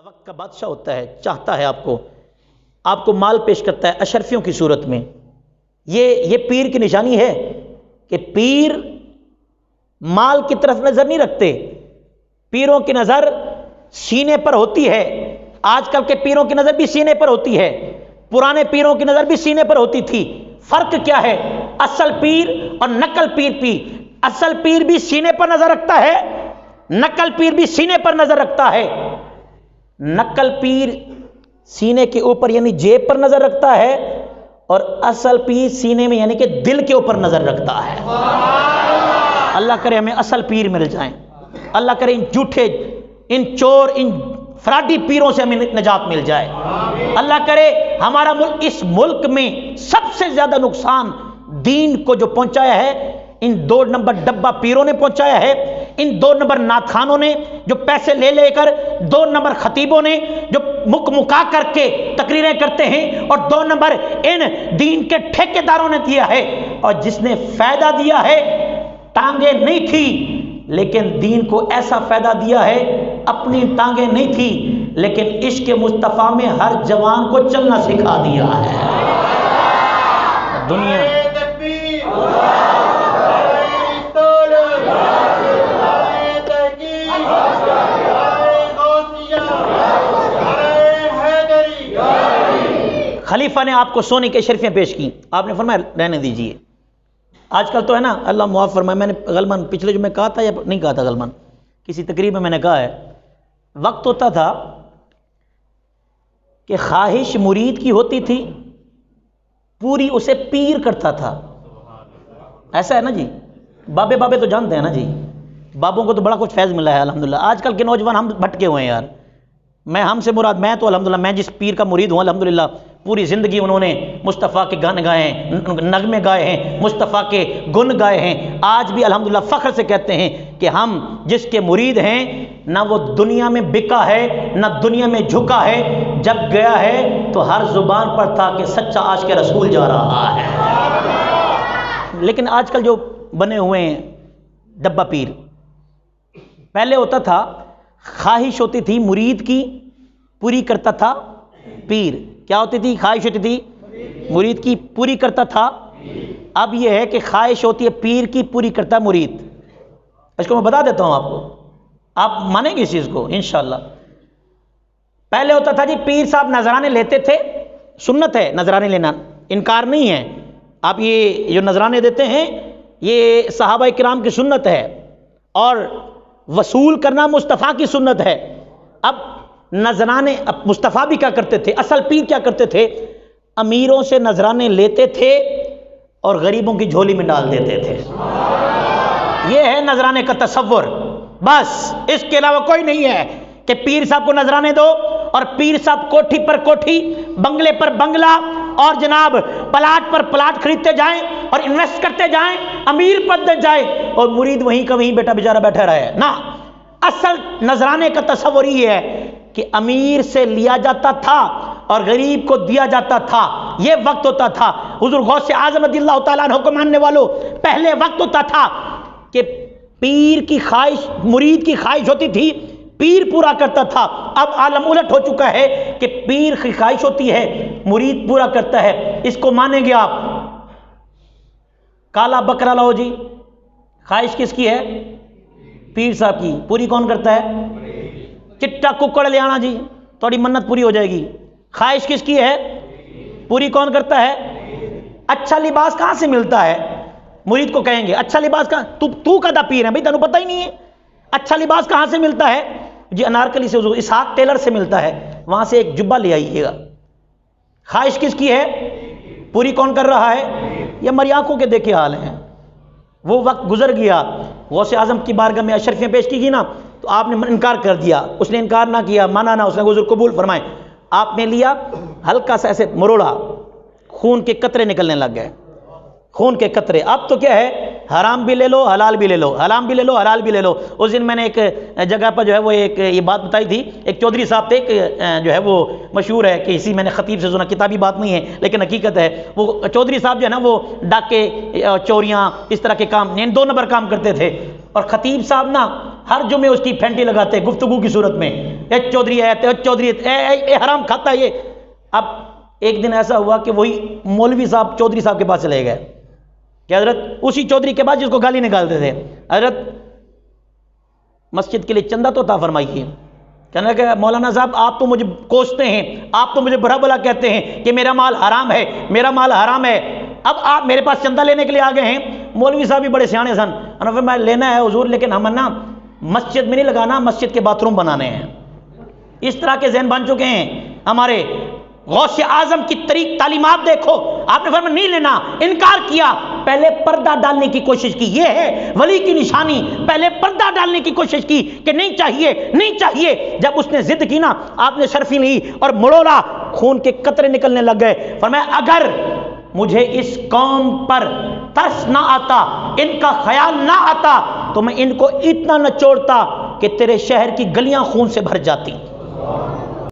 وقت کا بادشاہ ہوتا ہے، چاہتا ہے آپ کو مال پیش کرتا ہے اشرفیوں کی صورت میں۔ یہ پیر کی نشانی ہے کہ پیر مال کی طرف نظر نہیں رکھتے، پیروں کی نظر سینے پر ہوتی ہے۔ آج کل کے پیروں کی نظر بھی سینے پر ہوتی ہے، پرانے پیروں کی نظر بھی سینے پر ہوتی تھی۔ فرق کیا ہے؟ اصل پیر اور نقل پیر اصل پیر بھی سینے پر نظر رکھتا ہے، نقل پیر بھی سینے پر نظر رکھتا ہے۔ نقل پیر سینے کے اوپر یعنی جیب پر نظر رکھتا ہے، اور اصل پیر سینے میں یعنی کہ دل کے اوپر نظر رکھتا ہے۔ اللہ کرے ہمیں اصل پیر مل جائیں، اللہ کرے ان جھوٹے، ان چور، ان فراڈی پیروں سے ہمیں نجات مل جائے۔ اللہ کرے ہمارا ملک، اس ملک میں سب سے زیادہ نقصان دین کو جو پہنچایا ہے ان 2 نمبر ڈبہ پیروں نے پہنچایا ہے، ان 2 نمبر نعت خانوں نے جو پیسے لے کر، 2 نمبر خطیبوں نے جو مکا کر کے تقریریں کرتے ہیں، اور 2 نمبر ان دین کے ٹھیکیداروں نے دیا ہے۔ اور جس نے فائدہ دیا ہے، ٹانگیں نہیں تھی لیکن دین کو ایسا فائدہ دیا ہے، اپنی ٹانگیں نہیں تھی لیکن عشق مصطفیٰ میں ہر جوان کو چلنا سکھا دیا ہے۔ دنیا خلیفہ نے آپ کو سونے کی اشرفیاں پیش کی، آپ نے فرمایا رہنے دیجئے۔ آج کل تو ہے نا، اللہ معاف فرمائے، میں نے غلطاً پچھلے جو میں کہا تھا یا نہیں کہا تھا، غلطاً کسی تقریب میں نے کہا ہے، وقت ہوتا تھا کہ خواہش مرید کی ہوتی تھی، پوری اسے پیر کرتا تھا۔ ایسا ہے نا جی، بابے تو جانتے ہیں نا جی، بابوں کو تو بڑا کچھ فیض ملا ہے الحمدللہ۔ آج کل کے نوجوان ہم بھٹکے ہوئے ہیں یار، ہم سے مراد میں تو الحمدللہ، میں جس پیر کا مرید ہوں الحمدللہ، پوری زندگی انہوں نے مصطفیٰ کے گانے گائے ہیں، نغمے گائے ہیں، مصطفیٰ کے گن گائے ہیں۔ آج بھی الحمدللہ فخر سے کہتے ہیں کہ ہم جس کے مرید ہیں، نہ وہ دنیا میں بکا ہے نہ دنیا میں جھکا ہے، جب گیا ہے تو ہر زبان پر تھا کہ سچا عاشق رسول جا رہا ہے۔ لیکن آج کل جو بنے ہوئے ہیں ڈبہ پیر، پہلے ہوتا تھا خواہش ہوتی تھی مرید کی، پوری کرتا تھا پیر۔ کیا ہوتی تھی؟ خواہش ہوتی تھی مرید کی، پوری کرتا تھا۔ اب یہ ہے کہ خواہش ہوتی ہے پیر کی، پوری کرتا ہے مرید۔ اس کو میں بتا دیتا ہوں آپ کو، آپ مانیں گے اس چیز کو انشاءاللہ۔ پہلے ہوتا تھا جی پیر صاحب نذرانے لیتے تھے، سنت ہے نذرانے لینا، انکار نہیں ہے۔ آپ یہ جو نذرانے دیتے ہیں یہ صحابہ کرام کی سنت ہے، اور وصول کرنا مصطفیٰ کی سنت ہے۔ اب نذرانے مصطفیٰ بھی کیا کرتے تھے، اصل پیر کیا کرتے تھے، امیروں سے نذرانے لیتے تھے اور غریبوں کی جھولی میں ڈال دیتے تھے۔ یہ ہے نذرانے کا تصور، بس اس کے علاوہ کوئی نہیں ہے کہ پیر صاحب کو نذرانے دو اور پیر صاحب کوٹھی پر کوٹھی، بنگلے پر بنگلہ، اور جناب پلاٹ پر پلاٹ خریدتے جائیں اور انویسٹ کرتے جائیں، امیر بنتے جائیں، اور مرید وہیں کا وہیں بیٹا بیچارہ بیٹھا رہے نا۔ اصل نذرانے کا تصور یہ ہے کہ امیر سے لیا جاتا تھا اور غریب کو دیا جاتا تھا۔ یہ وقت ہوتا تھا حضور غوث اعظم رضی اللہ تعالیٰ عنہ کو ماننے والوں، پہلے وقت ہوتا تھا کہ پیر کی خواہش، مرید کی خواہش ہوتی تھی، پیر پورا کرتا تھا۔ اب عالم الٹ ہو چکا ہے کہ پیر کی خواہش ہوتی ہے، مرید پورا کرتا ہے۔ اس کو مانیں گے آپ؟ کالا بکرا لاؤ جی، خواہش کس کی ہے؟ پیر صاحب کی، پوری کون کرتا ہے؟ چٹا ککڑ لے آنا جی، تھوڑی منت پوری ہو جائے گی۔ خواہش کس کی ہے؟ پوری کون کرتا ہے؟ اچھا لباس کہاں سے ملتا ہے؟ مرید کو کہیں گے اچھا لباس کہاں، تو کدا پیر ہے بھائی، تینوں پتہ ہی نہیں ہے اچھا لباس کہاں سے ملتا ہے؟ جی انارکلی سے، حضور اسحاق ٹیلر سے ملتا ہے، وہاں سے ایک جبہ لے آئیے گا۔ خواہش کس کی ہے؟ پوری کون کر رہا ہے؟ یہ ہماری آنکھوں کے دیکھے حال ہیں۔ وہ وقت گزر گیا، غوث اعظم کی بارگاہ میں اشرفیاں پیش کی گئی نا، تو آپ نے انکار کر دیا، اس نے انکار نہ کیا، مانا نہ، اس نے حضور قبول فرمائے۔ آپ نے لیا، ہلکا سا ایسے مروڑا، خون کے قطرے نکلنے لگ گئے، خون کے قطرے۔ اب تو کیا ہے، حرام بھی لے لو حلال بھی لے لو، حرام بھی لے لو حلال بھی لے لو۔ اس دن میں نے ایک جگہ پر جو ہے وہ ایک یہ بات بتائی تھی، ایک چودھری صاحب تھے، ایک جو ہے وہ مشہور ہے کہ اسی میں نے خطیب سے سنا، کتابی بات نہیں ہے لیکن حقیقت ہے، وہ چودھری صاحب جو ہے نا وہ ڈاکے، چوریاں، اس طرح کے کام، 2 نمبر کام کرتے تھے، اور خطیب صاحب نا ہر جمعے اس کی پھینٹی لگاتے گفتگو کی صورت میں، اے چودھری ہے، اے چودھری ہے، اے حرام کھاتا ہے یہ۔ اب ایک دن ایسا ہوا کہ وہی مولوی صاحب چودھری صاحب کے پاس چلے گئے کہ حضرت، اسی چودھری کے بعد جس کو گالی نکالتے تھے، حضرت مسجد کے لیے چندہ تو عطا فرمائیے۔ کہنے کہ مولانا صاحب آپ تو مجھے کوستے ہیں، آپ تو مجھے برا بلا کہتے ہیں کہ میرا مال حرام ہے، میرا مال حرام ہے، اب آپ میرے پاس چندہ لینے کے لیے آ گئے ہیں۔ مولوی صاحب بھی بڑے سیانے سن، انہوں نے میں لینا ہے حضور، لیکن ہم نا مسجد میں نہیں لگانا، مسجد کے باتھ روم بنانے ہیں۔ اس طرح کے ذہن بن چکے ہیں ہمارے۔ غوث اعظم کی تعلیمات دیکھو، آپ نے فرمایا نہیں لینا، انکار کیا، پہلے پردہ ڈالنے کی کوشش کی۔ یہ ہے ولی کی نشانی، پہلے پردہ ڈالنے کی کوشش کی کہ نہیں چاہیے نہیں چاہیے۔ جب اس نے ضد کی نا، آپ نے شرفی لی اور مڑوڑا، خون کے قطرے نکلنے لگ گئے۔ فرمایا اگر مجھے اس قوم پر ترس نہ آتا، ان کا خیال نہ آتا، تو میں ان کو اتنا نچوڑتا کہ تیرے شہر کی گلیاں خون سے بھر جاتی۔